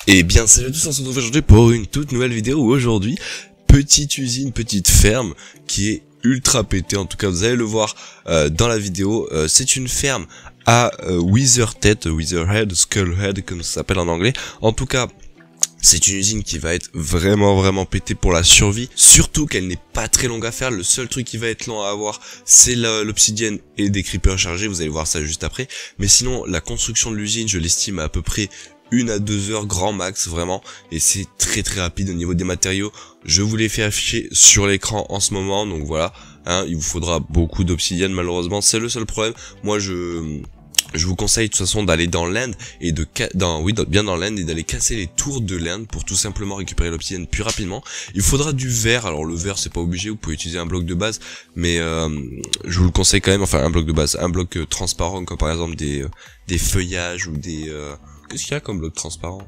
Et bien salut à tous, on se retrouve aujourd'hui pour une toute nouvelle vidéo où aujourd'hui, petite usine, petite ferme qui est ultra pétée, en tout cas vous allez le voir dans la vidéo. C'est une ferme à Witherhead, Skullhead comme ça s'appelle en anglais. En tout cas, c'est une usine qui va être vraiment pétée pour la survie, surtout qu'elle n'est pas très longue à faire. Le seul truc qui va être lent à avoir, c'est l'obsidienne et des creepers chargés, vous allez voir ça juste après. Mais sinon, la construction de l'usine, je l'estime à peu près 1 à 2 heures grand max vraiment, et c'est très rapide au niveau des matériaux. Je vous les fais afficher sur l'écran en ce moment, donc voilà, hein, il vous faudra beaucoup d'obsidienne malheureusement, c'est le seul problème. Moi je vous conseille de toute façon d'aller dans l'End et bien dans l'End et d'aller casser les tours de l'End pour tout simplement récupérer l'obsidienne plus rapidement. Il faudra du verre, alors le verre c'est pas obligé, vous pouvez utiliser un bloc de base, mais je vous le conseille quand même, enfin un bloc de base, un bloc transparent comme par exemple des feuillages ou des... Qu'est-ce qu'il y a comme bloc transparent?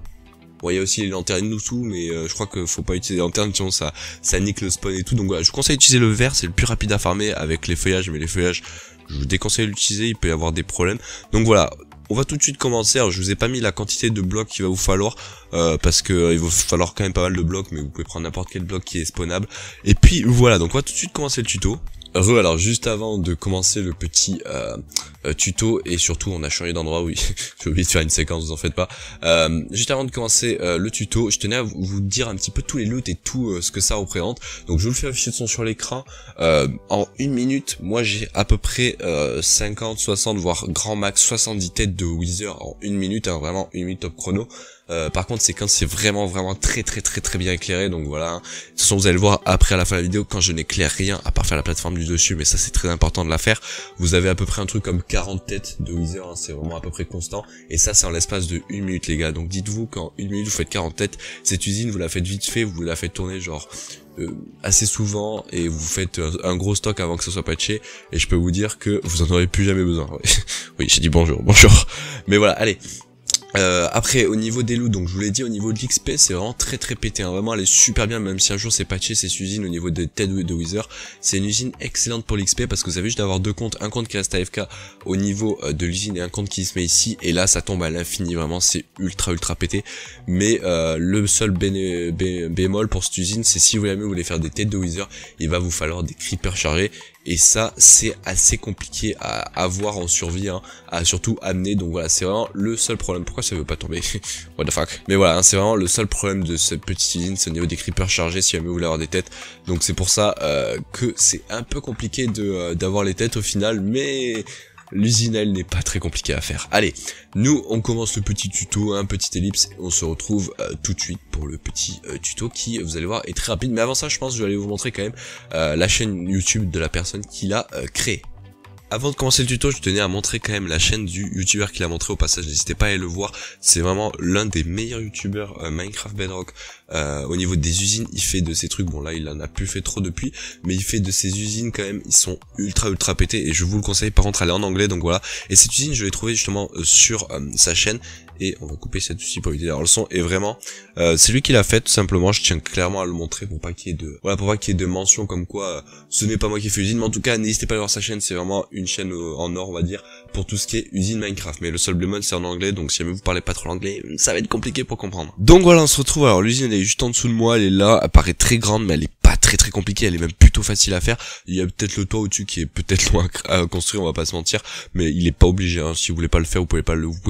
Bon, il y a aussi les lanternes dessous, mais je crois que faut pas utiliser les lanternes, sinon ça nique le spawn et tout. Donc voilà, je vous conseille d'utiliser le verre, c'est le plus rapide à farmer avec les feuillages, mais les feuillages, je vous déconseille d'utiliser, il peut y avoir des problèmes. Donc voilà, on va tout de suite commencer. Alors je vous ai pas mis la quantité de blocs qu'il va vous falloir, parce que il va falloir quand même pas mal de blocs, mais vous pouvez prendre n'importe quel bloc qui est spawnable. Et puis voilà, donc on va tout de suite commencer le tuto. Alors juste avant de commencer le petit tuto, et surtout on a changé d'endroit, oui, j'ai oublié de faire une séquence, vous en faites pas. Juste avant de commencer le tuto, je tenais à vous dire un petit peu tous les loots et tout ce que ça représente. Donc je vous le fais afficher de son sur l'écran. En 1 minute, moi j'ai à peu près 50, 60, voire grand max 70 têtes de Wither en 1 minute, hein, vraiment 1 minute top chrono. Par contre c'est quand c'est vraiment très bien éclairé, donc voilà, hein. De toute façon vous allez le voir après à la fin de la vidéo, quand je n'éclaire rien à part faire la plateforme du dessus, mais ça c'est très important de la faire. Vous avez à peu près un truc comme 40 têtes de Wither, hein, c'est vraiment à peu près constant, et ça c'est en l'espace de 1 minute les gars. Donc dites-vous qu'en 1 minute vous faites 40 têtes, cette usine vous la faites vite fait, vous la faites tourner genre assez souvent, et vous faites un gros stock avant que ça soit patché, et je peux vous dire que vous en aurez plus jamais besoin. Oui, j'ai dit bonjour, mais voilà, allez. Après au niveau des loots, donc je vous l'ai dit, au niveau de l'XP c'est vraiment très pété, hein. Vraiment elle est super bien, même si un jour c'est patché cette usine au niveau des têtes de Wither. C'est une usine excellente pour l'XP parce que vous avez juste d'avoir deux comptes, un compte qui reste AFK au niveau de l'usine et un compte qui se met ici, et là ça tombe à l'infini, vraiment c'est ultra pété. Mais le seul bémol pour cette usine, c'est si vous voulez faire des têtes de Wither, il va vous falloir des creepers chargés. Et ça, c'est assez compliqué à avoir en survie, hein, à surtout amener. Donc voilà, c'est vraiment le seul problème. Pourquoi ça veut pas tomber? What the fuck? Mais voilà, hein, c'est vraiment le seul problème de cette petite usine, c'est au niveau des creepers chargés si jamais vous voulez avoir des têtes. Donc c'est pour ça que c'est un peu compliqué d'avoir les têtes au final, mais l'usine elle n'est pas très compliquée à faire. Allez, nous on commence le petit tuto, un petit ellipse, et on se retrouve tout de suite pour le petit tuto qui, vous allez voir, est très rapide. Mais avant ça, je pense que je vais aller vous montrer quand même la chaîne YouTube de la personne qui l'a créée. Avant de commencer le tuto, je tenais à montrer quand même la chaîne du youtubeur qui l'a montré au passage, n'hésitez pas à aller le voir, c'est vraiment l'un des meilleurs youtubeurs Minecraft Bedrock. Au niveau des usines, il fait de ces trucs, bon là il en a plus fait trop depuis, mais il fait de ces usines quand même, ils sont ultra pétés, et je vous le conseille. Par contre elle est en anglais, donc voilà. Et cette usine je l'ai trouvée justement sur sa chaîne, et on va couper cette aussi pour éviter d'avoir le son, et vraiment c'est lui qui l'a fait tout simplement. Je tiens clairement à le montrer pour pas qu'il y ait de mention comme quoi ce n'est pas moi qui ai fait l'usine, mais en tout cas n'hésitez pas à aller voir sa chaîne, c'est vraiment une chaîne en or on va dire pour tout ce qui est usine Minecraft. Mais le seul bémol c'est en anglais, donc si jamais vous parlez pas trop l'anglais, ça va être compliqué pour comprendre. Donc voilà, on se retrouve. Alors l'usine elle est juste en dessous de moi, elle est là, elle paraît très grande, mais elle est pas très compliquée, elle est même plutôt facile à faire. Il y a peut-être le toit au-dessus qui est peut-être loin à construire, on va pas se mentir, mais il est pas obligé, hein. Si vous voulez pas le faire, vous pouvez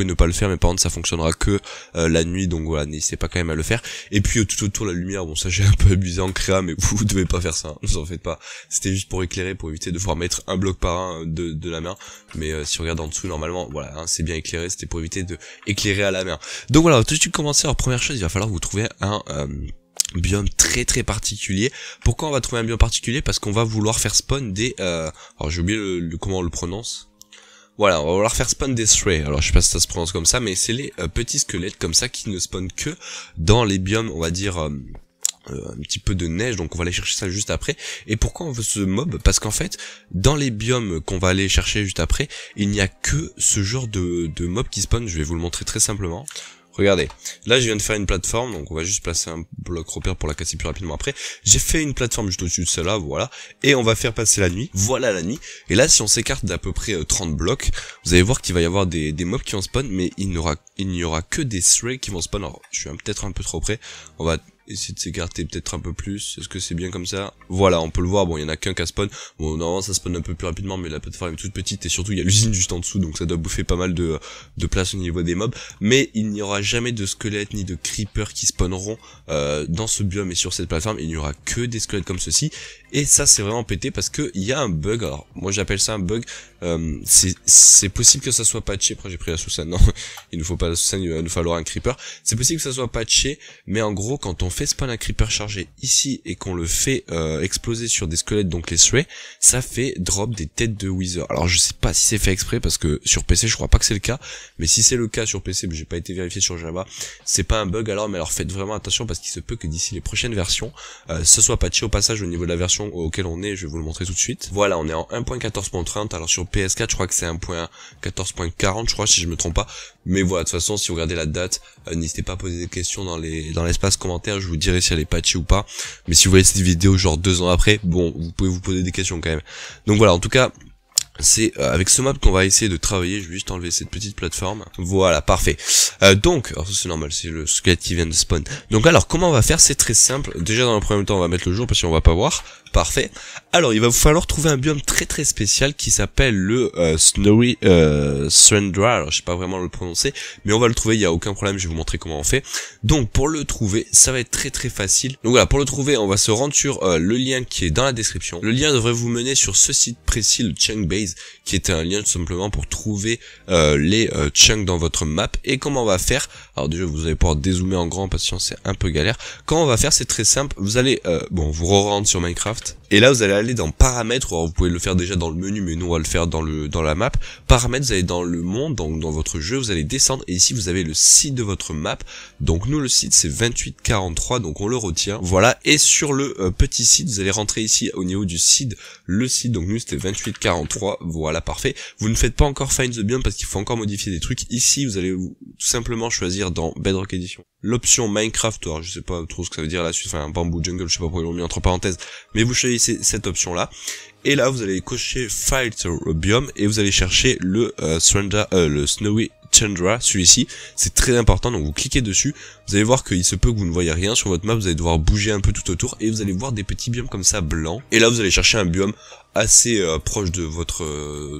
ne pas le faire, mais par contre ça fonctionnera que la nuit, donc voilà, n'hésitez pas quand même à le faire. Et puis tout autour la lumière, bon ça j'ai un peu abusé en créa, mais vous devez pas faire ça, hein, vous en faites pas. C'était juste pour éclairer, pour éviter de devoir mettre un bloc par un de la main, mais si on regarde en dessous normalement, voilà, hein, c'est bien éclairé, c'était pour éviter de éclairer à la main. Donc voilà, tout de suite commencer. Alors première chose, il va falloir vous trouver un biome très particulier. Pourquoi on va trouver un biome particulier? Parce qu'on va vouloir faire spawn des alors j'ai oublié comment on le prononce. Voilà, on va vouloir faire spawn des Stray. Alors je sais pas si ça se prononce comme ça, mais c'est les petits squelettes comme ça qui ne spawnent que dans les biomes, on va dire un petit peu de neige, donc on va aller chercher ça juste après. Et pourquoi on veut ce mob? Parce qu'en fait, dans les biomes qu'on va aller chercher juste après, il n'y a que ce genre de mob qui spawn. Je vais vous le montrer très simplement. regardez, là je viens de faire une plateforme, donc on va juste placer un bloc repère pour la casser plus rapidement après. J'ai fait une plateforme juste au-dessus de celle-là, voilà, et on va faire passer la nuit, voilà la nuit. Et là si on s'écarte d'à peu près 30 blocs, vous allez voir qu'il va y avoir des mobs qui vont spawn, mais il n'y aura que des threads qui vont spawn. Alors je suis peut-être un peu trop près, on va essayer de s'écarter peut-être un peu plus. Est-ce que c'est bien comme ça? Voilà, on peut le voir, bon il y en a qu'un qui spawn, bon normalement ça spawn un peu plus rapidement, mais la plateforme est toute petite, et surtout il y a l'usine juste en dessous, donc ça doit bouffer pas mal de place au niveau des mobs, mais il n'y aura jamais de squelettes ni de creepers qui spawneront dans ce biome et sur cette plateforme. Il n'y aura que des squelettes comme ceci, et ça c'est vraiment pété parce que il y a un bug. Alors moi j'appelle ça un bug, c'est possible que ça soit patché. Après j'ai pris la Susane, non il nous faut pas la Susane, il va nous falloir un creeper. C'est possible que ça soit patché, mais en gros quand on fait spawn un creeper chargé ici et qu'on le fait exploser sur des squelettes, donc les threads, ça fait drop des têtes de wither. Alors je sais pas si c'est fait exprès parce que sur PC je crois pas que c'est le cas, mais si c'est le cas sur PC, j'ai pas été vérifié sur Java, c'est pas un bug alors, mais alors faites vraiment attention parce qu'il se peut que d'ici les prochaines versions ce soit patché. Au passage, au niveau de la version auquel on est, je vais vous le montrer tout de suite. Voilà, on est en 1.14.30, alors sur PS4 je crois que c'est 1.14.40 je crois si je me trompe pas, mais voilà, de toute façon si vous regardez la date, n'hésitez pas à poser des questions dans l'espace commentaire, je vous dirai si elle est patchée ou pas. Mais si vous voyez cette vidéo genre 2 ans après, bon, vous pouvez vous poser des questions quand même. Donc voilà, en tout cas c'est avec ce map qu'on va essayer de travailler. Je vais juste enlever cette petite plateforme. Voilà, parfait. Donc, alors ça c'est normal, c'est le squelette qui vient de spawn. Donc alors, comment on va faire? C'est très simple. Déjà dans le premier temps, on va mettre le jour parce qu'on va pas voir. Parfait. Alors, il va vous falloir trouver un biome très spécial qui s'appelle le Snowy Tundra. Alors, je sais pas vraiment le prononcer, mais on va le trouver, il y a aucun problème, je vais vous montrer comment on fait. Donc, pour le trouver, ça va être très facile. Donc voilà, pour le trouver, on va se rendre sur le lien qui est dans la description. Le lien devrait vous mener sur ce site précis, le Chunk Base, qui était un lien tout simplement pour trouver les chunks dans votre map. Et comment on va faire? Alors déjà, vous allez pouvoir dézoomer en grand parce que sinon c'est un peu galère. Comment on va faire? C'est très simple. Vous allez, vous re-rendre sur Minecraft. Et là, vous allez aller dans paramètres. Alors, vous pouvez le faire déjà dans le menu, mais nous, on va le faire dans la map. Paramètres, vous allez dans le monde, donc dans votre jeu, vous allez descendre. Et ici, vous avez le site de votre map. Donc, nous, le site, c'est 2843. Donc, on le retient. Voilà. Et sur le petit site, vous allez rentrer ici au niveau du seed. Le site, donc nous, c'était 2843. Voilà, parfait. Vous ne faites pas encore Find the Biome parce qu'il faut encore modifier des trucs. Ici, vous allez tout simplement choisir dans Bedrock Edition l'option Minecraft. Alors, je sais pas trop ce que ça veut dire là, enfin, Bamboo Jungle, je sais pas pourquoi ils l'ont mis entre parenthèses. Mais vous choisissez cette option là. Et là, vous allez cocher Filter Biome et vous allez chercher le Snowy Tundra, celui-ci, c'est très important, donc vous cliquez dessus, vous allez voir qu'il se peut que vous ne voyez rien sur votre map, vous allez devoir bouger un peu tout autour, et vous allez voir des petits biomes comme ça, blancs, et là vous allez chercher un biome assez proche de votre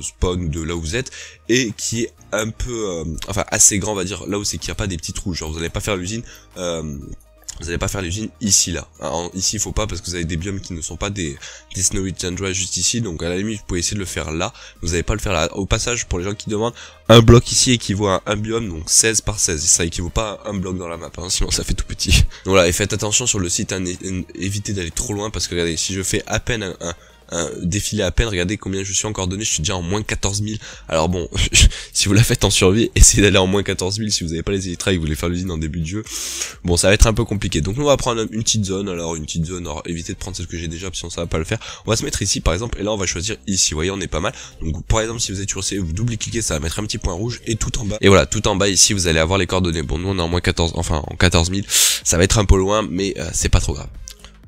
spawn, de là où vous êtes, et qui est un peu, enfin assez grand on va dire, là où c'est qu'il n'y a pas des petits trous, genre vous n'allez pas faire l'usine, vous n'allez pas faire l'usine ici là. Alors, ici il faut pas parce que vous avez des biomes qui ne sont pas des Snowy Tundra juste ici, donc à la limite vous pouvez essayer de le faire là, vous n'allez pas le faire là. Au passage, pour les gens qui demandent, un bloc ici équivaut à un biome, donc 16 par 16, et ça équivaut pas à un bloc dans la map, hein, sinon ça fait tout petit. Donc voilà, et faites attention sur le site, hein, évitez d'aller trop loin parce que regardez, si je fais à peine un défilé à peine, regardez combien je suis en coordonnées, je suis déjà en moins 14 000. Alors bon, si vous la faites en survie, essayez d'aller en moins 14 000 si vous n'avez pas les élytras et que vous voulez faire l'usine en début de jeu. Bon, ça va être un peu compliqué. Donc nous on va prendre une petite zone, alors évitez de prendre celle que j'ai déjà, sinon ça va pas le faire. On va se mettre ici par exemple, et là on va choisir ici, vous voyez on est pas mal. Donc par exemple si vous êtes sur C, vous double-cliquez, ça va mettre un petit point rouge, et tout en bas. Et voilà, tout en bas ici vous allez avoir les coordonnées. Bon, nous on est en moins 14, enfin en 14 000, ça va être un peu loin, mais c'est pas trop grave.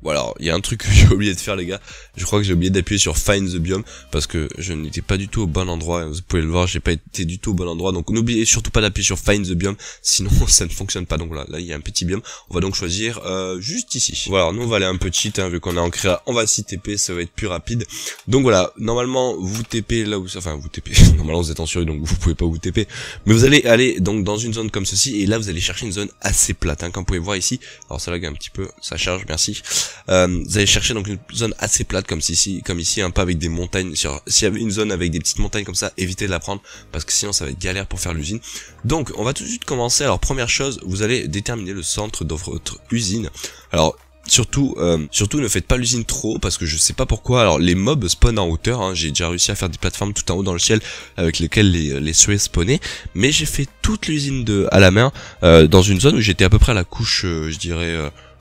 Voilà, il y a un truc que j'ai oublié de faire les gars, je crois que j'ai oublié d'appuyer sur Find the Biome parce que je n'étais pas du tout au bon endroit, vous pouvez le voir, j'ai pas été du tout au bon endroit, donc n'oubliez surtout pas d'appuyer sur Find the Biome, sinon ça ne fonctionne pas. Donc là il y a un petit biome, on va donc choisir juste ici. Voilà, nous on va aller un peu cheat, hein, vu qu'on est en créa, on va s'y TP, ça va être plus rapide. Donc voilà, normalement vous TP là où, enfin vous TP, normalement vous êtes en survie donc vous pouvez pas vous TP, mais vous allez aller donc dans une zone comme ceci, et là vous allez chercher une zone assez plate, hein, comme vous pouvez voir ici. Alors ça lag un petit peu, ça charge, merci. Vous allez chercher donc une zone assez plate comme ici, hein, pas avec des montagnes. S'il y avait une zone avec des petites montagnes comme ça, évitez de la prendre parce que sinon ça va être galère pour faire l'usine. Donc on va tout de suite commencer. Alors première chose, vous allez déterminer le centre de votre usine. Alors surtout ne faites pas l'usine trop haut parce que je sais pas pourquoi. Alors les mobs spawnent en hauteur, hein. J'ai déjà réussi à faire des plateformes tout en haut dans le ciel avec lesquelles les threads spawnaient, mais j'ai fait toute l'usine à la main dans une zone où j'étais à peu près à la couche je dirais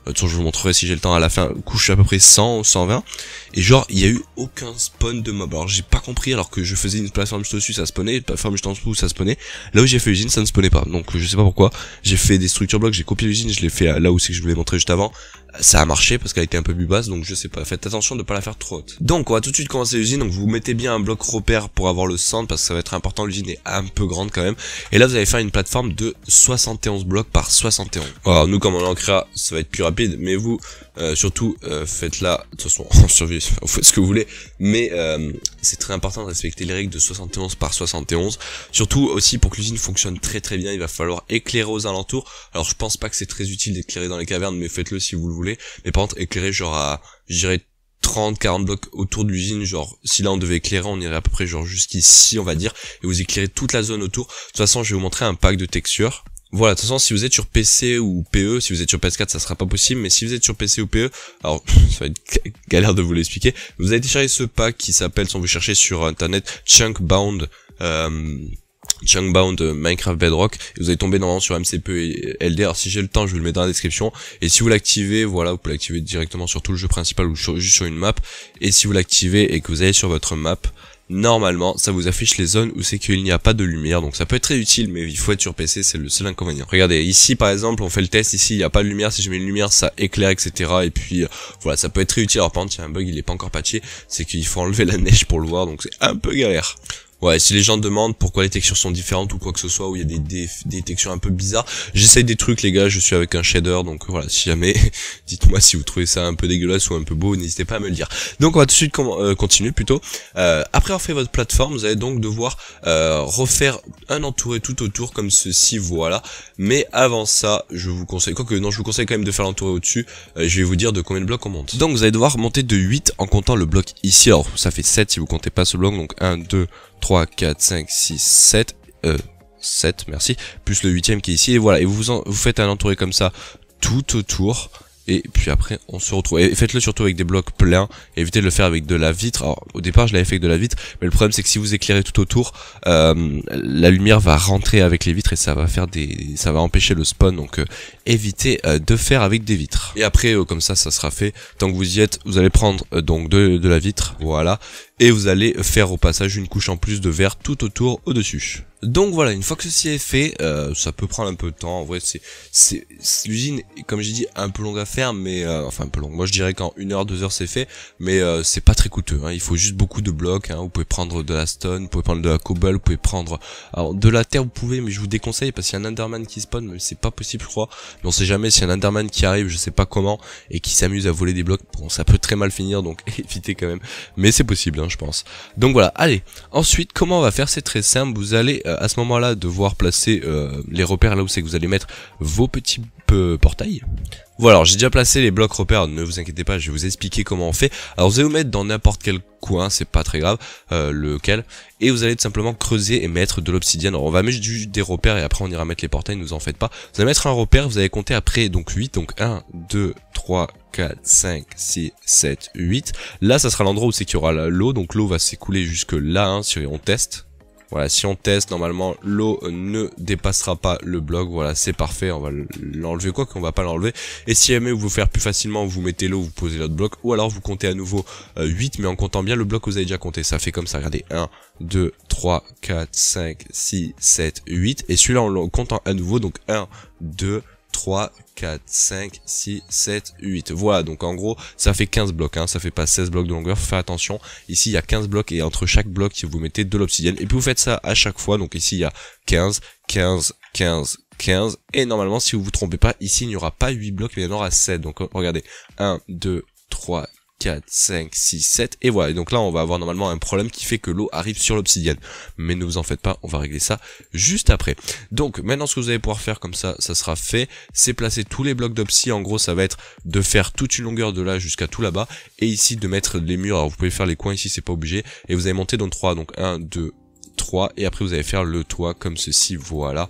de toute façon, je vous montrerai si j'ai le temps à la fin, couche à peu près 100 ou 120. Et genre, il y a eu aucun spawn de mob. Alors j'ai pas compris, alors que je faisais une plateforme juste au-dessus, ça spawnait, une plateforme juste en dessous, ça spawnait. Là où j'ai fait l'usine, ça ne spawnait pas. Donc je sais pas pourquoi. J'ai fait des structures blocs, j'ai copié l'usine, je l'ai fait là où c'est que je voulais montrer juste avant. Ça a marché parce qu'elle était un peu plus basse, donc je sais pas. Faites attention de pas la faire trop haute. Donc on va tout de suite commencer l'usine. Donc vous mettez bien un bloc repère pour avoir le centre parce que ça va être important. L'usine est un peu grande quand même. Et là vous allez faire une plateforme de 71 blocs par 71. Alors nous comme on est en créa, ça va être plus rapide, mais vous surtout faites-la. De toute façon en survie, vous faites ce que vous voulez, mais c'est très important de respecter les règles de 71 par 71. Surtout aussi pour que l'usine fonctionne très très bien, il va falloir éclairer aux alentours. Alors je pense pas que c'est très utile d'éclairer dans les cavernes, mais faites-le si vous le voulez. Mais par contre éclairer genre à, je dirais 30-40 blocs autour de l'usine, genre si là on devait éclairer, on irait à peu près genre jusqu'ici on va dire, et vous éclairez toute la zone autour. De toute façon je vais vous montrer un pack de textures. Voilà, de toute façon si vous êtes sur PC ou PE, si vous êtes sur PS4 ça sera pas possible, mais si vous êtes sur PC ou PE, alors ça va être galère de vous l'expliquer, vous allez télécharger ce pack qui s'appelle, si vous cherchez sur internet, Chunkbound Minecraft Bedrock, et vous allez tomber normalement sur MCP et LD. Alors si j'ai le temps je vous le mets dans la description, et si vous l'activez, voilà, vous pouvez l'activer directement sur tout le jeu principal ou juste sur une map, et si vous l'activez et que vous allez sur votre map, normalement ça vous affiche les zones où c'est qu'il n'y a pas de lumière, donc ça peut être très utile, mais il faut être sur PC, c'est le seul inconvénient. Regardez ici par exemple, on fait le test, ici il n'y a pas de lumière, si je mets une lumière ça éclaire etc, et puis voilà, ça peut être très utile. Alors par contre il y a un bug, il est pas encore patché, c'est qu'il faut enlever la neige pour le voir, donc c'est un peu galère. Ouais, si les gens demandent pourquoi les textures sont différentes ou quoi que ce soit, où il y a des textures un peu bizarres, j'essaye des trucs les gars, je suis avec un shader, donc voilà, si jamais, dites-moi si vous trouvez ça un peu dégueulasse ou un peu beau, n'hésitez pas à me le dire. Donc on va tout de suite continuer plutôt. Après avoir fait votre plateforme, vous allez donc devoir refaire un entouré tout autour comme ceci, voilà. Mais avant ça, je vous conseille, quoique non, je vous conseille quand même de faire l'entouré au-dessus, je vais vous dire de combien de blocs on monte. Donc vous allez devoir monter de 8 en comptant le bloc ici, alors ça fait 7 si vous comptez pas ce bloc, donc 1, 2, 3, 4, 5, 6, 7, 7, merci, plus le 8ème qui est ici, et voilà, et vous faites un entouré comme ça, tout autour, et puis après on se retrouve, et faites-le surtout avec des blocs pleins, et évitez de le faire avec de la vitre. Alors au départ je l'avais fait avec de la vitre, mais le problème c'est que si vous éclairez tout autour, la lumière va rentrer avec les vitres, et ça va faire ça va empêcher le spawn, donc évitez de faire avec des vitres. Et après comme ça sera fait, tant que vous y êtes, vous allez prendre donc de la vitre, voilà, et vous allez faire au passage une couche en plus de verre tout autour au-dessus. Donc voilà, une fois que ceci est fait, ça peut prendre un peu de temps. En vrai, l'usine, comme j'ai dit, un peu longue à faire, mais enfin un peu longue. Moi, je dirais qu'en 1 heure, 2 heures, c'est fait, mais c'est pas très coûteux. Hein. Il faut juste beaucoup de blocs. Hein. Vous pouvez prendre de la stone, vous pouvez prendre de la cobble, vous pouvez prendre alors de la terre, vous pouvez, mais je vous déconseille parce qu'il y a un Enderman qui spawn, mais c'est pas possible, je crois. Mais on sait jamais s'il y a un Enderman qui arrive, je sais pas comment, et qui s'amuse à voler des blocs. Bon, ça peut très mal finir, donc évitez quand même. Mais c'est possible, hein, je pense. Donc voilà, allez. Ensuite, comment on va faire? C'est très simple. Vous allez à ce moment-là devoir placer les repères là où c'est que vous allez mettre vos petits portails. Voilà, alors j'ai déjà placé les blocs repères, ne vous inquiétez pas, je vais vous expliquer comment on fait. Alors vous allez vous mettre dans n'importe quel coin, c'est pas très grave, lequel, et vous allez tout simplement creuser et mettre de l'obsidienne. Alors on va mettre des repères et après on ira mettre les portails, ne vous en faites pas. Vous allez mettre un repère, vous allez compter après donc 8, donc 1, 2, 3, 4, 5, 6, 7, 8. Là ça sera l'endroit où c'est qu'il y aura l'eau, donc l'eau va s'écouler jusque là, hein, si on teste. Voilà, si on teste, normalement, l'eau ne dépassera pas le bloc. Voilà, c'est parfait. On va l'enlever, quoi qu'on va pas l'enlever. Et si jamais vous faire plus facilement, vous mettez l'eau, vous posez l'autre bloc. Ou alors vous comptez à nouveau 8, mais en comptant bien le bloc que vous avez déjà compté. Ça fait comme ça, regardez. 1, 2, 3, 4, 5, 6, 7, 8. Et celui-là, on le compte à nouveau. Donc 1, 2, 3, 4, 5, 6, 7, 8. Voilà, donc en gros, ça fait 15 blocs, hein, ça fait pas 16 blocs de longueur, faut faire attention. Ici, il y a 15 blocs et entre chaque bloc, vous mettez de l'obsidienne. Et puis vous faites ça à chaque fois, donc ici, il y a 15, 15, 15, 15. Et normalement, si vous vous trompez pas, ici, il n'y aura pas 8 blocs, mais il y en aura 7. Donc regardez, 1, 2, 3, 4, 5, 6, 7, et voilà. Et donc là, on va avoir normalement un problème qui fait que l'eau arrive sur l'obsidienne. Mais ne vous en faites pas, on va régler ça juste après. Donc, maintenant, ce que vous allez pouvoir faire comme ça sera fait, c'est placer tous les blocs d'obsi. En gros, ça va être de faire toute une longueur de là jusqu'à tout là-bas. Et ici, de mettre les murs. Alors, vous pouvez faire les coins ici, c'est pas obligé. Et vous allez monter dans 3, donc 1, 2, 3. Et après, vous allez faire le toit comme ceci, voilà.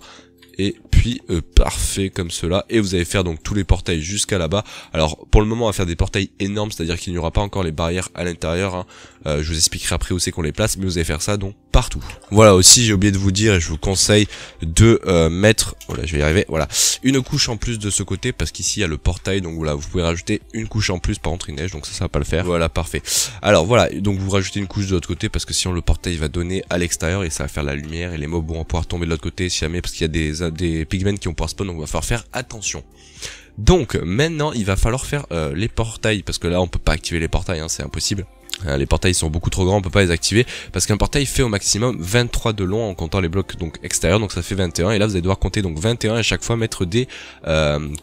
Et puis parfait comme cela, et vous allez faire donc tous les portails jusqu'à là-bas. Alors pour le moment on va faire des portails énormes, c'est à dire qu'il n'y aura pas encore les barrières à l'intérieur, hein. je vous expliquerai après où c'est qu'on les place, mais vous allez faire ça donc partout. Voilà, aussi j'ai oublié de vous dire et je vous conseille de mettre, voilà, je vais y arriver, voilà, une couche en plus de ce côté parce qu'ici il y a le portail, donc voilà, vous pouvez rajouter une couche en plus, par contre il neige donc ça va pas le faire. Voilà, parfait. Alors voilà, donc vous rajoutez une couche de l'autre côté parce que sinon le portail va donner à l'extérieur et ça va faire la lumière et les mobs vont pouvoir tomber de l'autre côté si jamais, parce qu'il y a des pigmen qui vont pouvoir spawn, donc on va falloir faire attention. Donc maintenant il va falloir faire les portails, parce que là on peut pas activer les portails, hein, c'est impossible. Les portails sont beaucoup trop grands, on peut pas les activer parce qu'un portail fait au maximum 23 de long en comptant les blocs donc extérieurs, donc ça fait 21 et là vous allez devoir compter donc 21 et à chaque fois mettre des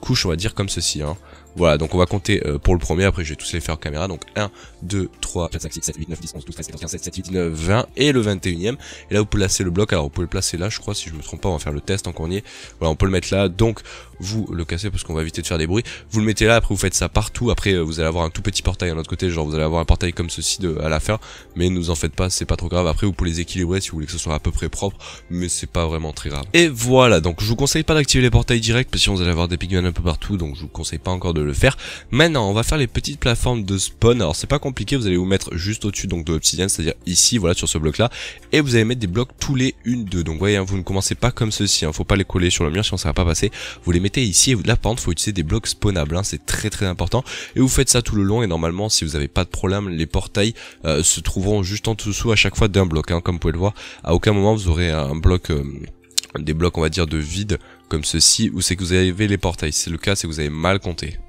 couches, on va dire comme ceci, hein. Voilà, donc on va compter pour le premier, après je vais tous les faire en caméra, donc 1, 2, 3, 4, 5, 6, 7, 8, 9, 10, 11, 12, 13, 14, 15, 16, 17, 18, 19, 20 et le 21ème. Et là vous placez le bloc, alors vous pouvez le placer là je crois, si je me trompe pas, on va faire le test en cornier. Voilà, on peut le mettre là, donc vous le cassez parce qu'on va éviter de faire des bruits. Vous le mettez là, après vous faites ça partout, après vous allez avoir un tout petit portail à l'autre côté, genre vous allez avoir un portail comme ceci à la fin, mais ne vous en faites pas, c'est pas trop grave. Après vous pouvez les équilibrer si vous voulez que ce soit à peu près propre, mais c'est pas vraiment très grave. Et voilà, donc je vous conseille pas d'activer les portails directs parce que sinon vous allez avoir des pigmen un peu partout, donc je vous conseille pas encore de le faire. Maintenant on va faire les petites plateformes de spawn, alors c'est pas compliqué, vous allez vous mettre juste au-dessus donc de l'obsidienne, c'est à dire ici, voilà, sur ce bloc là, et vous allez mettre des blocs tous les 1-2, donc vous voyez, hein, vous ne commencez pas comme ceci, hein, faut pas les coller sur le mur sinon ça va pas passer, vous les mettez ici et là par contre faut utiliser des blocs spawnables, hein, c'est très important, et vous faites ça tout le long et normalement si vous avez pas de problème, les portails se trouveront juste en dessous à chaque fois d'un bloc, hein, comme vous pouvez le voir, à aucun moment vous aurez un bloc, des blocs on va dire de vide comme ceci, où c'est que vous avez les portails, si c'est le cas c'est que vous avez mal compté.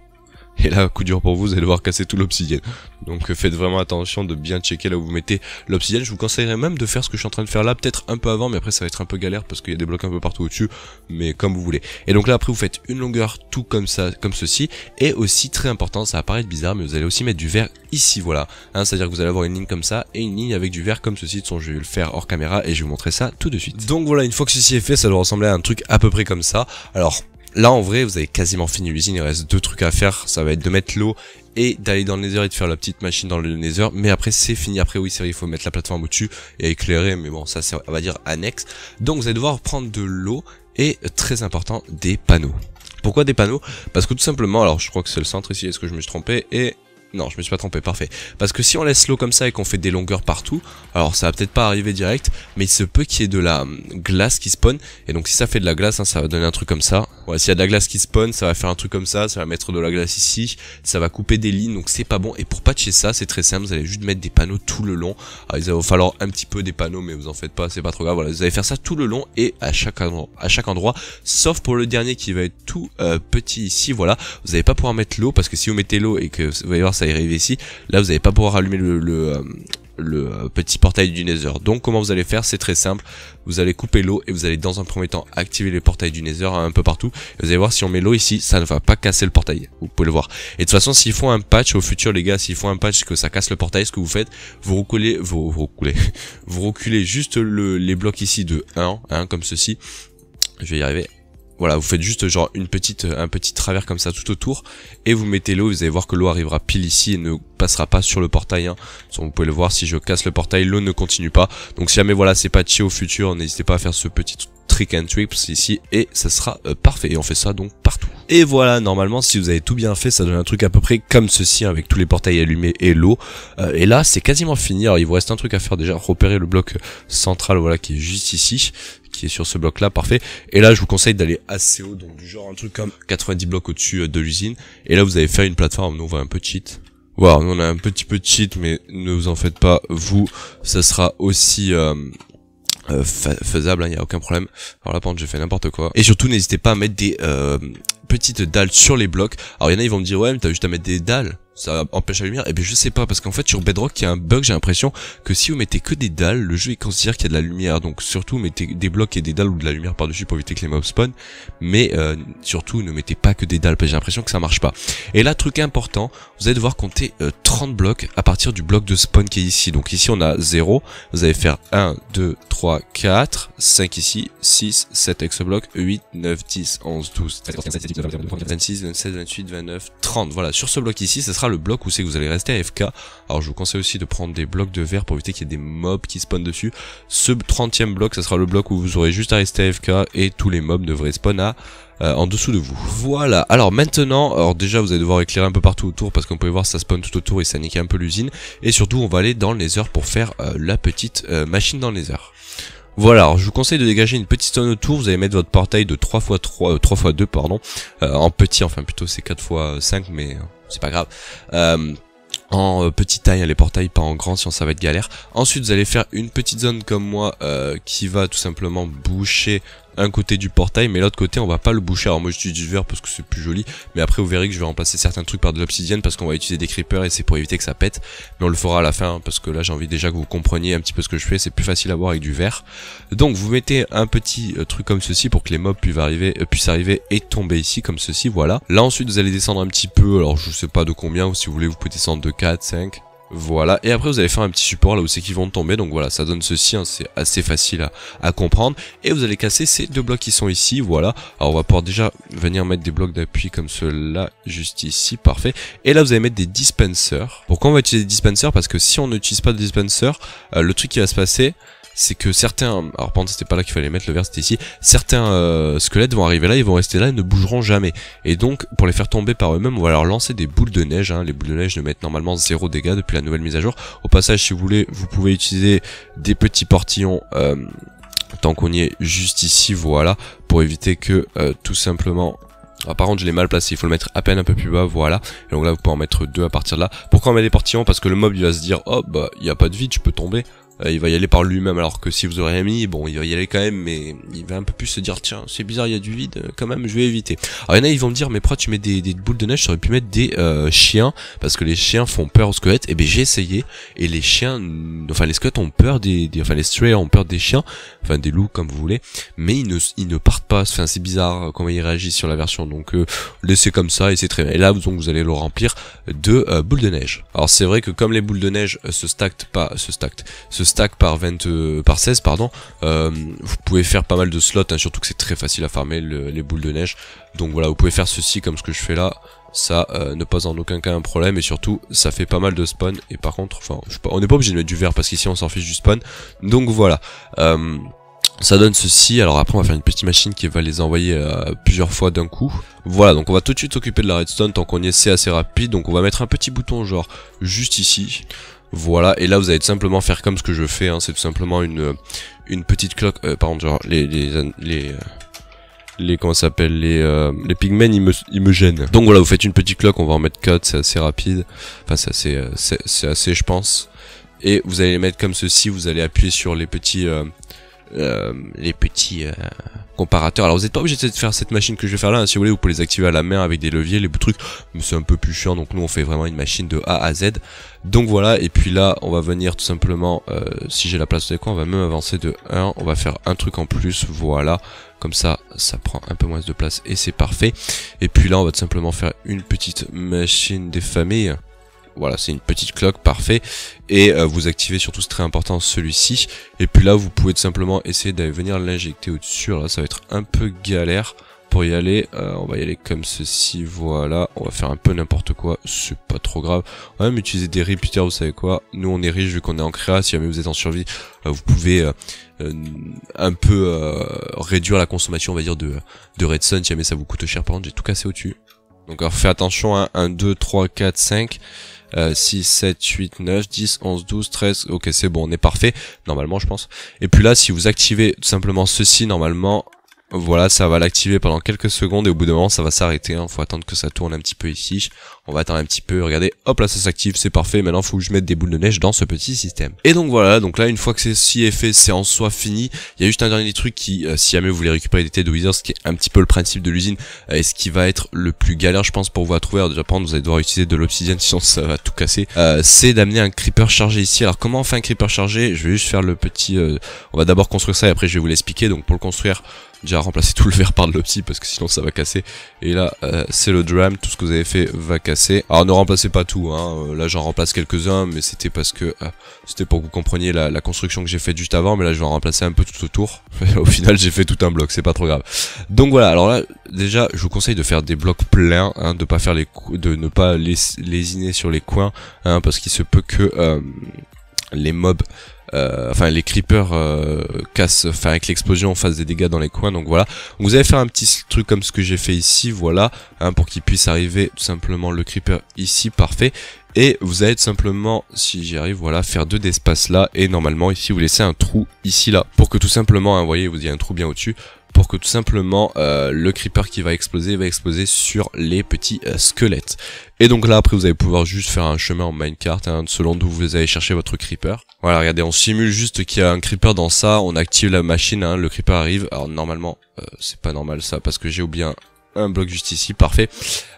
Et là, coup dur pour vous, vous allez devoir casser tout l'obsidienne. Donc faites vraiment attention de bien checker là où vous mettez l'obsidienne. Je vous conseillerais même de faire ce que je suis en train de faire là, peut-être un peu avant, mais après ça va être un peu galère parce qu'il y a des blocs un peu partout au-dessus, mais comme vous voulez. Et donc là après vous faites une longueur tout comme ça, comme ceci, et aussi très important, ça va paraître bizarre, mais vous allez aussi mettre du vert ici, voilà. Hein, c'est-à-dire que vous allez avoir une ligne comme ça, et une ligne avec du vert comme ceci, de son je vais le faire hors caméra, et je vais vous montrer ça tout de suite. Donc voilà, une fois que ceci est fait, ça doit ressembler à un truc à peu près comme ça. Alors, là en vrai vous avez quasiment fini l'usine, il reste 2 trucs à faire, ça va être de mettre l'eau et d'aller dans le nether et de faire la petite machine dans le nether, mais après c'est fini, après oui c'est vrai il faut mettre la plateforme au dessus et éclairer, mais bon ça c'est on va dire annexe. Donc vous allez devoir prendre de l'eau et très important des panneaux. Pourquoi des panneaux? Parce que tout simplement, alors je crois que c'est le centre ici, est-ce que je me suis trompé? Et non, je me suis pas trompé, parfait. Parce que si on laisse l'eau comme ça et qu'on fait des longueurs partout, alors ça va peut-être pas arriver direct, mais il se peut qu'il y ait de la glace qui spawn. Et donc si ça fait de la glace, hein, ça va donner un truc comme ça. Ouais, s'il y a de la glace qui spawn, ça va faire un truc comme ça va mettre de la glace ici, ça va couper des lignes, donc c'est pas bon. Et pour patcher ça, c'est très simple, vous allez juste mettre des panneaux tout le long. Alors il va falloir un petit peu des panneaux, mais vous en faites pas, c'est pas trop grave. Voilà, vous allez faire ça tout le long et à chaque endroit, sauf pour le dernier qui va être tout petit ici, voilà. Vous n'allez pas pouvoir mettre l'eau, parce que si vous mettez l'eau et que vous allez voir ça arrive ici, là vous n'allez pas pouvoir allumer le petit portail du nether. Donc comment vous allez faire, c'est très simple, vous allez couper l'eau et vous allez dans un premier temps activer les portails du nether un peu partout, et vous allez voir si on met l'eau ici, ça ne va pas casser le portail, vous pouvez le voir. Et de toute façon s'ils font un patch au futur les gars, s'ils font un patch que ça casse le portail, ce que vous faites, vous reculez, vous reculez juste les blocs ici de 1, hein, comme ceci, je vais y arriver. Voilà, vous faites juste genre un petit travers comme ça tout autour, et vous mettez l'eau, vous allez voir que l'eau arrivera pile ici et ne passera pas sur le portail, hein. Donc, vous pouvez le voir, si je casse le portail, l'eau ne continue pas. Donc si jamais voilà c'est patché au futur, n'hésitez pas à faire ce petit trick and tricks ici et ça sera parfait. Et on fait ça donc partout. Et voilà, normalement si vous avez tout bien fait, ça donne un truc à peu près comme ceci, hein, avec tous les portails allumés et l'eau. Et là c'est quasiment fini. Alors il vous reste un truc à faire déjà, repérer le bloc central, voilà, qui est juste ici, qui est sur ce bloc là, parfait. Et là je vous conseille d'aller assez haut, donc du genre un truc comme 90 blocs au-dessus de l'usine. Et là vous allez faire une plateforme, nous on va un peu cheat. Voilà, on a un petit peu de cheat, mais ne vous en faites pas, vous, ça sera aussi faisable, il n'y a aucun problème. Alors là par contre j'ai fait n'importe quoi. Et surtout n'hésitez pas à mettre des petites dalles sur les blocs. Alors il y en a ils vont me dire ouais mais t'as juste à mettre des dalles, ça empêche la lumière. Et bien je sais pas, parce qu'en fait sur Bedrock il y a un bug, j'ai l'impression que si vous mettez que des dalles, le jeu il considère qu'il y a de la lumière. Donc surtout mettez des blocs et des dalles ou de la lumière par dessus pour éviter que les mobs spawn. Mais surtout ne mettez pas que des dalles, parce que j'ai l'impression que ça marche pas. Et là truc important, vous allez devoir compter 30 blocs à partir du bloc de spawn qui est ici. Donc ici on a 0, vous allez faire 1, 2, 3, 4, 5 ici, 6, 7 avec ce bloc, 8, 9, 10, 11, 12, 13, 14, 15, 16, 17, 18, 19, 20, 26, 27, 28, 29, 30. Voilà, sur ce bloc ici, ce sera sera le bloc où c'est que vous allez rester AFK. Alors je vous conseille aussi de prendre des blocs de verre pour éviter qu'il y ait des mobs qui spawnent dessus. Ce 30e bloc, ça sera le bloc où vous aurez juste à rester AFK et tous les mobs devraient spawn en dessous de vous. Voilà, alors maintenant, alors déjà vous allez devoir éclairer un peu partout autour parce qu'on peut voir ça spawn tout autour et ça nique un peu l'usine. Et surtout on va aller dans le nether pour faire la petite machine dans le nether. Voilà, alors je vous conseille de dégager une petite zone autour, vous allez mettre votre portail de 3x2 pardon, en petit, enfin plutôt c'est 4x5 mais c'est pas grave. En petite taille, les portails pas en grand sinon ça va être galère. Ensuite vous allez faire une petite zone comme moi qui va tout simplement boucher un côté du portail, mais l'autre côté on va pas le boucher. Alors moi j'utilise du verre parce que c'est plus joli, mais après vous verrez que je vais remplacer certains trucs par de l'obsidienne parce qu'on va utiliser des creepers et c'est pour éviter que ça pète, mais on le fera à la fin hein, parce que là j'ai envie déjà que vous compreniez un petit peu ce que je fais, c'est plus facile à voir avec du verre. Donc vous mettez un petit truc comme ceci pour que les mobs puissent arriver et tomber ici comme ceci, voilà. Là ensuite vous allez descendre un petit peu, alors je sais pas de combien, ou si vous voulez vous pouvez descendre de 4, 5... Voilà, et après vous allez faire un petit support là où c'est qu'ils vont tomber, donc voilà, ça donne ceci, hein, c'est assez facile à comprendre, et vous allez casser ces deux blocs qui sont ici, voilà. Alors on va pouvoir déjà venir mettre des blocs d'appui comme ceux-là, juste ici, parfait, et là vous allez mettre des dispensers. Pourquoi on va utiliser des dispensers? Parce que si on n'utilise pas de dispenser, le truc qui va se passer, c'est que certains, alors par contre c'était pas là qu'il fallait mettre le verre, c'était ici, certains squelettes vont arriver là, ils vont rester là et ne bougeront jamais. Et donc pour les faire tomber par eux-mêmes, on va leur lancer des boules de neige, hein. Les boules de neige ne mettent normalement 0 dégâts depuis la nouvelle mise à jour. Au passage si vous voulez, vous pouvez utiliser des petits portillons tant qu'on y est juste ici, voilà, pour éviter que tout simplement... Ah, par contre je l'ai mal placé, il faut le mettre à peine un peu plus bas, voilà. Et donc là vous pouvez en mettre 2 à partir de là. Pourquoi on met des portillons? Parce que le mob il va se dire, oh bah il y a pas de vide, je peux tomber. Il va y aller par lui-même, alors que si vous aurez mis, bon, il va y aller quand même, mais il va un peu plus se dire, tiens, c'est bizarre, il y a du vide, quand même, je vais éviter. Alors il y en a, ils vont me dire, mais pourquoi tu mets des boules de neige? J'aurais pu mettre des chiens, parce que les chiens font peur aux squelettes. Et ben j'ai essayé, et les chiens, enfin les squelettes ont peur enfin les strays ont peur des chiens, enfin des loups comme vous voulez, mais ils ne partent pas. Enfin c'est bizarre comment ils réagissent sur la version, donc laissez comme ça et c'est très bien. Et là donc vous allez le remplir de boules de neige. Alors c'est vrai que comme les boules de neige se stack par 16 pardon, vous pouvez faire pas mal de slots, hein, surtout que c'est très facile à farmer les boules de neige. Donc voilà, vous pouvez faire ceci comme ce que je fais là, ça ne pose en aucun cas un problème, et surtout ça fait pas mal de spawn. Et par contre, enfin on n'est pas obligé de mettre du verre parce qu'ici on s'en fiche du spawn. Donc voilà, ça donne ceci. Alors après on va faire une petite machine qui va les envoyer plusieurs fois d'un coup. Voilà, donc on va tout de suite s'occuper de la redstone, tant qu'on y est c'est assez rapide. Donc on va mettre un petit bouton genre juste ici. Voilà, et là vous allez tout simplement faire comme ce que je fais, hein, c'est tout simplement une petite cloque, pardon, genre les comment ça s'appelle, les pigmen ils me gênent. Donc voilà, vous faites une petite cloque, on va en mettre 4, c'est assez rapide, enfin c'est assez je pense. Et vous allez les mettre comme ceci, vous allez appuyer sur les petits comparateurs. Alors vous n'êtes pas obligé de faire cette machine que je vais faire là, hein. Si vous voulez vous pouvez les activer à la main avec des leviers, les trucs, mais c'est un peu plus chiant, donc nous on fait vraiment une machine de A à Z. Donc voilà, et puis là on va venir tout simplement, si j'ai la place de quoi, on va même avancer de 1, on va faire un truc en plus, voilà, comme ça ça prend un peu moins de place et c'est parfait. Et puis là on va tout simplement faire une petite machine des familles. Voilà, c'est une petite cloque, parfait. Et vous activez surtout, c'est très important, celui-ci. Et puis là, vous pouvez tout simplement essayer d'aller venir l'injecter au-dessus. Là, ça va être un peu galère pour y aller. On va y aller comme ceci, voilà. On va faire un peu n'importe quoi, c'est pas trop grave. On va même utiliser des repeaters, vous savez quoi. Nous, on est riche vu qu'on est en créa. Si jamais vous êtes en survie, vous pouvez un peu réduire la consommation, on va dire, de redstone. Si jamais ça vous coûte cher, par contre, j'ai tout cassé au-dessus. Donc alors faites attention, hein. 1, 2, 3, 4, 5... 6, 7, 8, 9, 10, 11, 12, 13, ok c'est bon, on est parfait, normalement je pense. Et puis là, si vous activez tout simplement ceci, normalement, voilà, ça va l'activer pendant quelques secondes et au bout d'un moment ça va s'arrêter, hein. Faut attendre que ça tourne un petit peu ici. On va attendre un petit peu, regardez, hop là ça s'active, c'est parfait. Maintenant faut que je mette des boules de neige dans ce petit système. Et donc voilà, donc là une fois que ceci est fait, c'est en soi fini. Il y a juste un dernier truc qui, si jamais vous voulez récupérer des têtes de wizards, ce qui est un petit peu le principe de l'usine, et ce qui va être le plus galère je pense pour vous à trouver. Alors déjà par contre vous allez devoir utiliser de l'obsidienne sinon ça va tout casser. C'est d'amener un creeper chargé ici. Alors comment on fait un creeper chargé? Je vais juste faire le petit, on va d'abord construire ça et après je vais vous l'expliquer. Donc pour le construire, déjà remplacer tout le verre par de l'opti parce que sinon ça va casser. Et là c'est le drum, tout ce que vous avez fait va casser. Alors ne remplacez pas tout, hein. Là j'en remplace quelques-uns, mais c'était parce que c'était pour que vous compreniez la construction que j'ai faite juste avant. Mais là je vais en remplacer un peu tout autour. Au final j'ai fait tout un bloc, c'est pas trop grave. Donc voilà, alors là déjà je vous conseille de faire des blocs pleins, hein, de pas faire de ne pas lésiner sur les coins, hein, parce qu'il se peut que les mobs enfin les creepers cassent, enfin avec l'explosion fassent des dégâts dans les coins. Donc voilà, vous allez faire un petit truc comme ce que j'ai fait ici, voilà, hein, pour qu'il puisse arriver tout simplement le creeper ici, parfait. Et vous allez tout simplement, si j'y arrive, voilà, faire 2 d'espace là, et normalement ici vous laissez un trou ici là, pour que tout simplement, hein, vous voyez, vous y a un trou bien au-dessus, pour que tout simplement le creeper qui va exploser sur les petits squelettes. Et donc là après vous allez pouvoir juste faire un chemin en minecart, hein, selon d'où vous allez chercher votre creeper. Voilà, regardez, on simule juste qu'il y a un creeper dans ça, on active la machine, hein, le creeper arrive. Alors normalement c'est pas normal ça parce que j'ai oublié un bloc juste ici, parfait.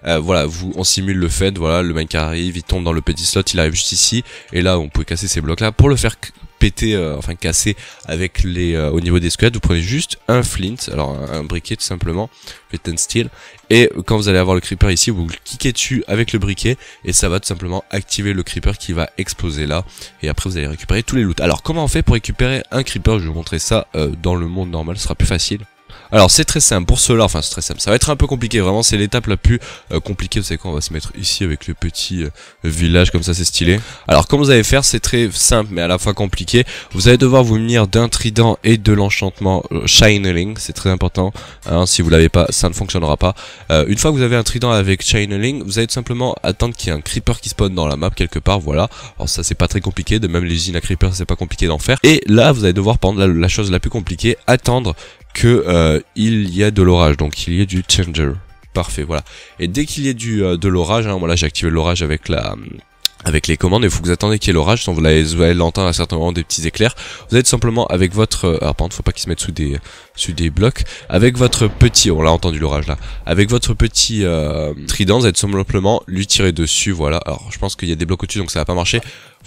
Voilà, on simule le fait, voilà, le minecart arrive, il tombe dans le petit slot, il arrive juste ici, et là on peut casser ces blocs là. Pour le faire péter, enfin casser avec au niveau des squelettes, vous prenez juste un flint, alors un briquet tout simplement, flint and steel, et quand vous allez avoir le creeper ici, vous cliquez dessus avec le briquet, et ça va tout simplement activer le creeper qui va exploser là, et après vous allez récupérer tous les loots. Alors comment on fait pour récupérer un creeper? Je vais vous montrer ça dans le monde normal, ce sera plus facile. Alors c'est très simple, pour cela, enfin c'est très simple, ça va être un peu compliqué, vraiment c'est l'étape la plus compliquée. Vous savez quoi, on va se mettre ici avec le petit village, comme ça c'est stylé. Alors comment vous allez faire, c'est très simple mais à la fois compliqué. Vous allez devoir vous munir d'un trident et de l'enchantement Channeling, c'est très important, hein, si vous l'avez pas, ça ne fonctionnera pas. Une fois que vous avez un trident avec Channeling, vous allez tout simplement attendre qu'il y ait un creeper qui spawn dans la map quelque part, voilà. Alors ça c'est pas très compliqué, de même les usines à creeper c'est pas compliqué d'en faire. Et là vous allez devoir, par exemple, la chose la plus compliquée, attendre que il y a de l'orage, donc il y a du changer, parfait, voilà. Et dès qu'il y a de l'orage, hein, voilà, j'ai activé l'orage avec les commandes, il faut que vous attendez qu'il y ait l'orage, sinon vous allez l'entendre à certains moments des petits éclairs. Vous allez tout simplement avec votre, alors par contre faut pas qu'il se mette sous des blocs, avec votre petit, on l'a entendu l'orage là, avec votre petit trident, vous allez tout simplement lui tirer dessus, voilà. Alors je pense qu'il y a des blocs au-dessus donc ça va pas marcher,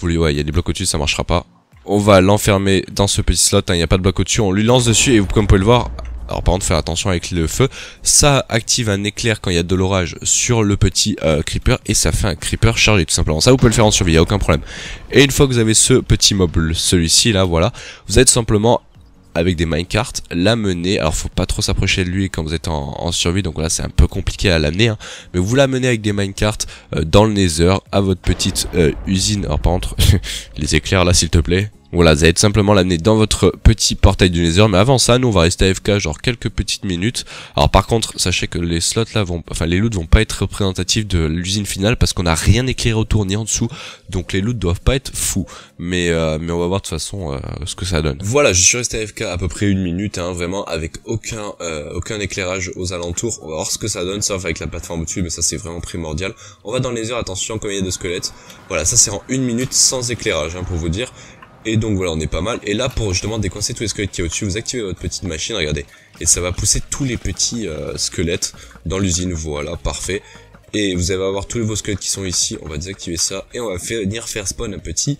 ouais, il y a des blocs au-dessus, ça marchera pas. On va l'enfermer dans ce petit slot, hein, il n'y a pas de bloc au-dessus, on lui lance dessus et vous, comme vous pouvez le voir, alors par contre faire attention avec le feu, ça active un éclair quand il y a de l'orage sur le petit creeper et ça fait un creeper chargé tout simplement. Ça vous pouvez le faire en survie, il n'y a aucun problème. Et une fois que vous avez ce petit mob, celui-ci là, voilà, vous allez tout simplement avec des minecarts l'amener. Alors faut pas trop s'approcher de lui quand vous êtes en survie, donc là c'est un peu compliqué à l'amener, hein. Mais vous l'amenez avec des minecarts dans le nether à votre petite usine. Alors par contre les éclairs là s'il te plaît. Voilà, vous allez tout simplement l'amener dans votre petit portail du nether, mais avant ça, nous on va rester AFK genre quelques petites minutes. Alors par contre, sachez que les slots là les loots vont pas être représentatifs de l'usine finale parce qu'on a rien éclairé autour ni en dessous, donc les loots doivent pas être fous. Mais on va voir de toute façon ce que ça donne. Voilà, je suis resté AFK à peu près 1 minute, hein, vraiment avec aucun éclairage aux alentours. On va voir ce que ça donne, sauf avec la plateforme au-dessus, mais ça c'est vraiment primordial. On va dans le nether, attention comme il y a de squelettes. Voilà, ça c'est en 1 minute sans éclairage, hein, pour vous dire. Et donc voilà, on est pas mal. Et là, pour justement décoincer tous les squelettes qui est au-dessus, vous activez votre petite machine, regardez. Et ça va pousser tous les petits squelettes dans l'usine, voilà, parfait. Et vous allez avoir tous vos squelettes qui sont ici, on va désactiver ça. Et on va venir faire spawn un petit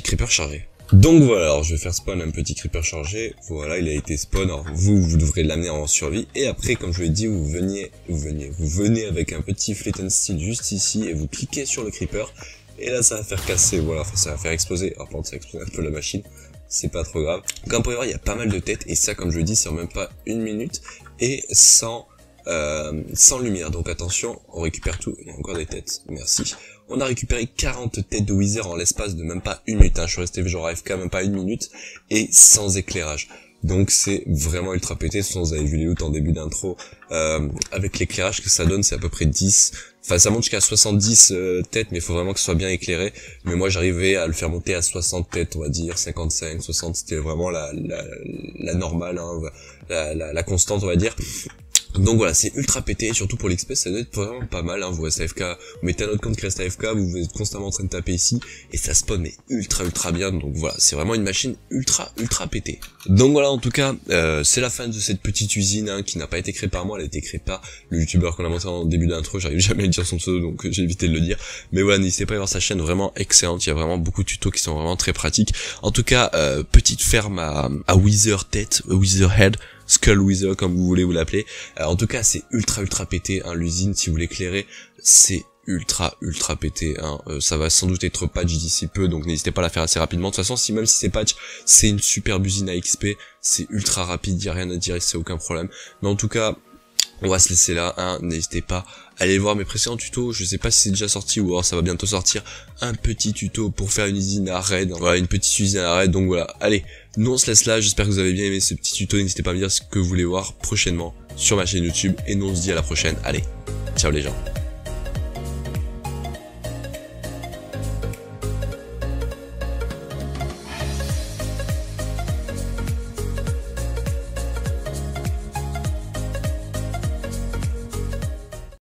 creeper chargé. Donc voilà, alors je vais faire spawn un petit creeper chargé. Voilà, il a été spawn. Alors vous devrez l'amener en survie. Et après, comme je l'ai dit, vous venez avec un petit flint and steel juste ici et vous cliquez sur le creeper. Et là ça va faire casser, voilà, enfin, ça va faire exploser. Alors par contre ça explose un peu la machine, c'est pas trop grave. Comme vous pouvez voir, il y a pas mal de têtes et ça, comme je le dis, c'est en même pas 1 minute et sans lumière. Donc attention, on récupère tout. Il y a encore des têtes, merci. On a récupéré 40 têtes de wither en l'espace de même pas 1 minute, hein. Je suis resté genre AFK même pas 1 minute et sans éclairage. Donc c'est vraiment ultra pété. De toute façon, vous avez vu les loots en début d'intro. Avec l'éclairage que ça donne, c'est à peu près 10. Enfin, ça monte jusqu'à 70 têtes, mais il faut vraiment que ce soit bien éclairé. Mais moi, j'arrivais à le faire monter à 60 têtes, on va dire, 55, 60. C'était vraiment la normale, hein, la constante, on va dire. Donc voilà, c'est ultra pété, et surtout pour l'XP, ça doit être vraiment pas mal, hein. Vous restez AFK, vous mettez un autre compte qui reste AFK, vous êtes constamment en train de taper ici, et ça spawn mais ultra bien, donc voilà, c'est vraiment une machine ultra pétée. Donc voilà, en tout cas, c'est la fin de cette petite usine, hein, qui n'a pas été créée par moi, elle a été créée par le youtubeur qu'on a montré en début d'intro, j'arrive jamais à dire son pseudo, donc j'ai évité de le dire, mais voilà, n'hésitez pas à voir sa chaîne, vraiment excellente, il y a vraiment beaucoup de tutos qui sont vraiment très pratiques. En tout cas, petite ferme à Wither Tête, Wither Head, Skull Wither comme vous voulez vous l'appeler. En tout cas c'est ultra pété, hein, l'usine si vous l'éclairez, c'est ultra pété, hein. Ça va sans doute être patch d'ici peu, donc n'hésitez pas à la faire assez rapidement. De toute façon, même si c'est patch, c'est une superbe usine à XP, c'est ultra rapide, y a rien à dire, c'est aucun problème. Mais en tout cas, on va se laisser là, hein. N'hésitez pas à aller voir mes précédents tutos, je sais pas si c'est déjà sorti ou alors ça va bientôt sortir, un petit tuto pour faire une usine à raid, voilà, une petite usine à raid, donc voilà, allez, nous on se laisse là, j'espère que vous avez bien aimé ce petit tuto, n'hésitez pas à me dire ce que vous voulez voir prochainement sur ma chaîne YouTube, et nous on se dit à la prochaine, allez, ciao les gens.